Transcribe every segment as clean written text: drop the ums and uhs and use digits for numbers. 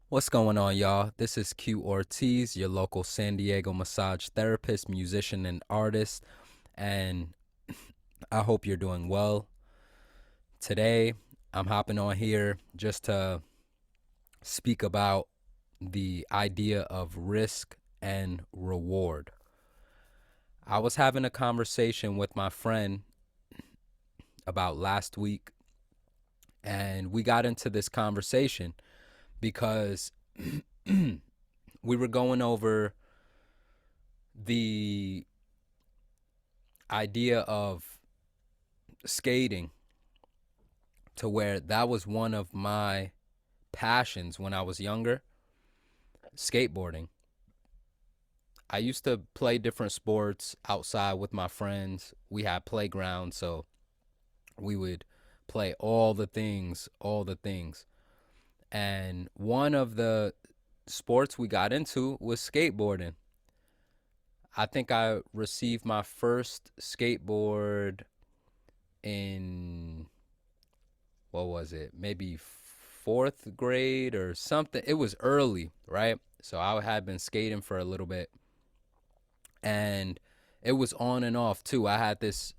What's going on, y'all? This is Q Ortiz, your local San Diego massage therapist, musician, and artist, and I hope you're doing well. Today, I'm hopping on here just to speak about the idea of risk and reward. I was having a conversation with my friend about last week, and we got into this conversation because we were going over the idea of skating, to where that was one of my passions when I was younger, skateboarding. I used to play different sports outside with my friends. We had playgrounds, so we would play all the things, all the things. And one of the sports we got into was skateboarding. I think I received my first skateboard in, what was it? Maybe fourth grade or something. It was early, right? So I had been skating for a little bit, and it was on and off too. I had this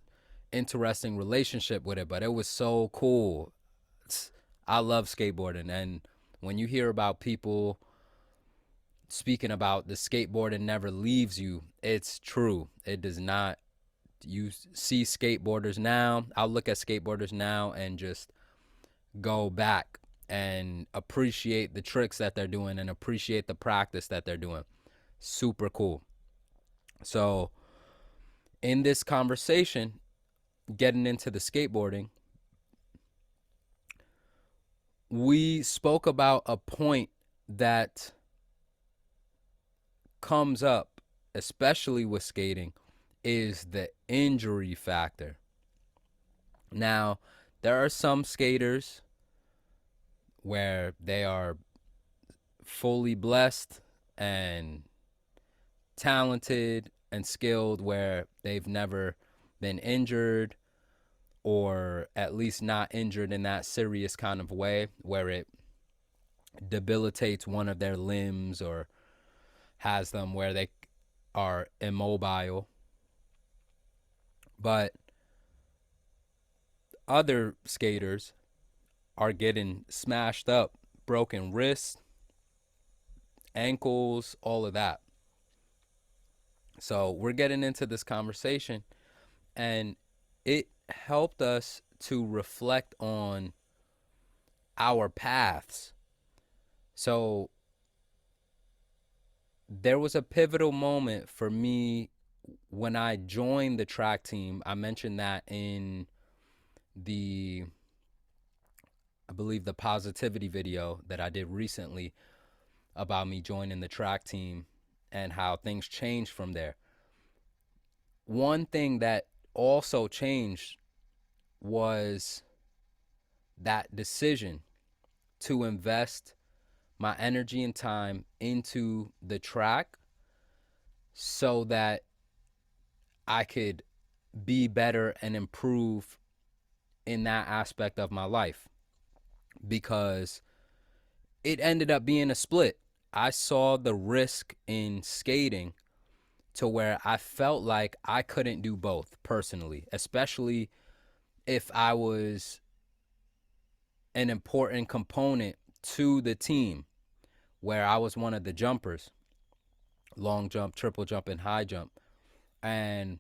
interesting relationship with it, but it was so cool. I love skateboarding. And when you hear about people speaking about the skateboarding never leaves you, it's true. It does not. You see skateboarders now, I'll look at skateboarders now and just go back and appreciate the tricks that they're doing and appreciate the practice that they're doing. Super cool. So, in this conversation, getting into the skateboarding, we spoke about a point that comes up, especially with skating, is the injury factor. Now, there are some skaters where they are fully blessed and talented and skilled, where they've never been injured, or at least not injured in that serious kind of way where it debilitates one of their limbs or has them where they are immobile. But other skaters are getting smashed up, broken wrists, ankles, all of that. So we're getting into this conversation, and it helped us to reflect on our paths. So there was a pivotal moment for me when I joined the track team. I mentioned that in the, I believe, the positivity video that I did recently about me joining the track team and how things changed from there. One thing that also changed was that decision to invest my energy and time into the track so that I could be better and improve in that aspect of my life, because it ended up being a split. I saw the risk in skating to where I felt like I couldn't do both personally, especially if I was an important component to the team, where I was one of the jumpers, long jump, triple jump, and high jump. And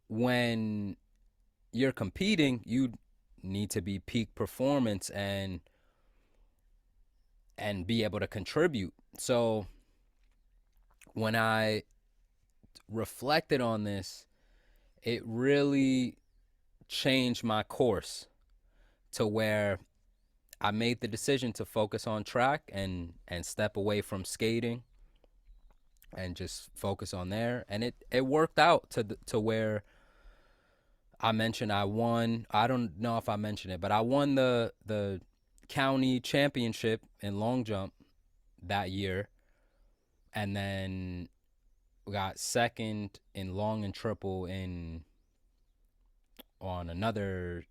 when you're competing, you need to be peak performance and be able to contribute. So when I reflected on this, it really changed my course to where I made the decision to focus on track and step away from skating and just focus on there. And it worked out to where I mentioned I won. I don't know if I mentioned it, but I won the county championship in long jump that year, and then we got second in long and triple in on another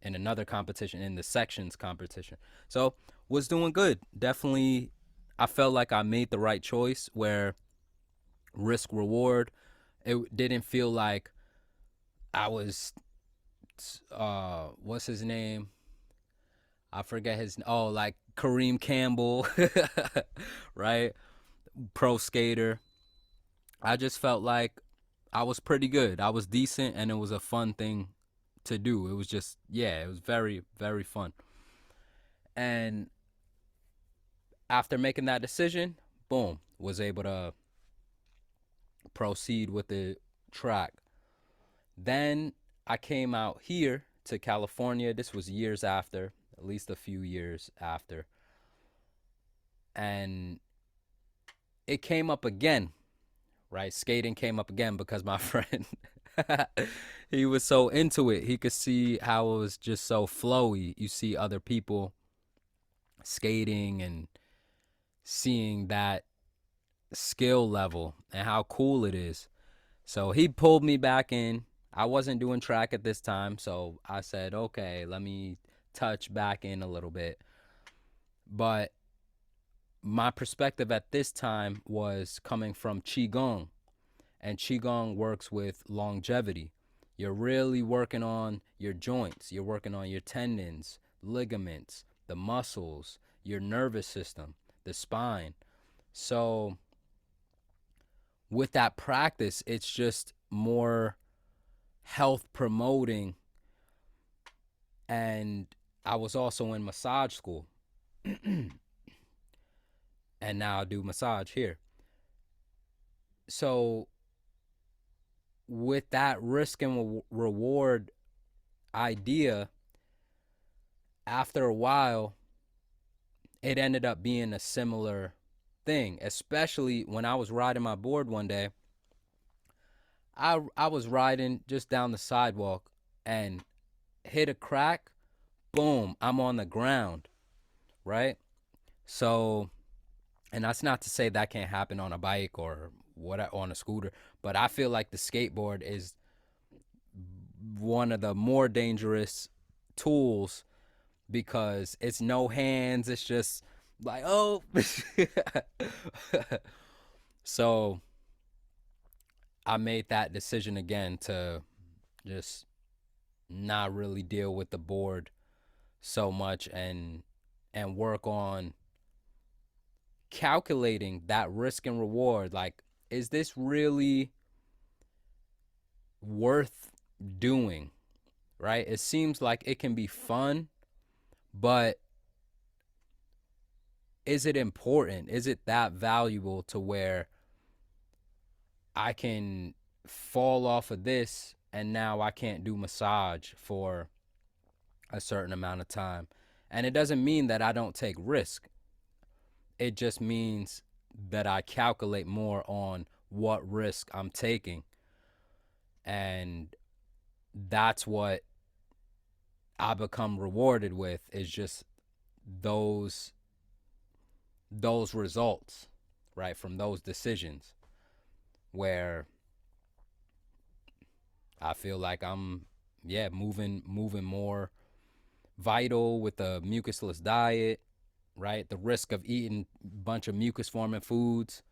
in another competition, in the sections competition. So was doing good. Definitely, I felt like I made the right choice where risk reward. It didn't feel like I was what's his name? I forget his like Kareem Campbell, right? Pro skater. I just felt like I was pretty good. I was decent and it was a fun thing to do. It was just it was very very fun. And after making that decision, boom, was able to proceed with the track. Then I came out here to California. This was years after, at least a few years after. And it came up again, right? Skating came up again because my friend, he was so into it. He could see how it was just so flowy. You see other people skating and seeing that skill level and how cool it is. So he pulled me back in. I wasn't doing track at this time, so I said, okay, let me touch back in a little bit. But my perspective at this time was coming from Qigong, and Qigong works with longevity. You're really working on your joints, you're working on your tendons, ligaments, the muscles, your nervous system, the spine. So with that practice, it's just more health promoting. And I was also in massage school, and now I do massage here. So with that risk and reward idea, after a while, it ended up being a similar thing, especially when I was riding my board one day. I was riding just down the sidewalk and hit a crack. Boom, I'm on the ground, right? So, and that's not to say that can't happen on a bike or what on a scooter, but I feel like the skateboard is one of the more dangerous tools because it's no hands. It's just like, oh. So I made that decision again to just not really deal with the board so much and work on calculating that risk and reward. Like, is this really worth doing? Right? It seems like it can be fun, but is it important? Is it that valuable to where I can fall off of this and now I can't do massage for a certain amount of time? And it doesn't mean that I don't take risk. It just means that I calculate more on what risk I'm taking. And that's what I become rewarded with, is just those results, right, from those decisions where I feel like I'm moving more vital with a mucusless diet, right? The risk of eating a bunch of mucus forming foods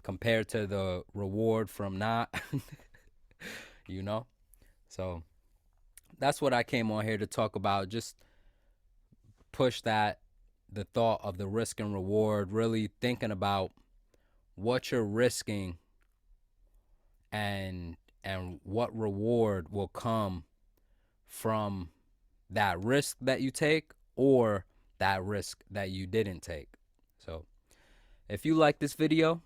compared to the reward from not, you know? So that's what I came on here to talk about. Just push that, the thought of the risk and reward, really thinking about what you're risking and what reward will come from that risk that you take or that risk that you didn't take. So if you like this video,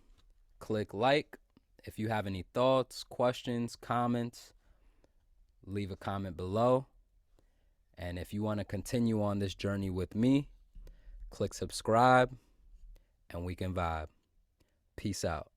click like. If you have any thoughts, questions, comments, leave a comment below. And if you want to continue on this journey with me, click subscribe and we can vibe. Peace out.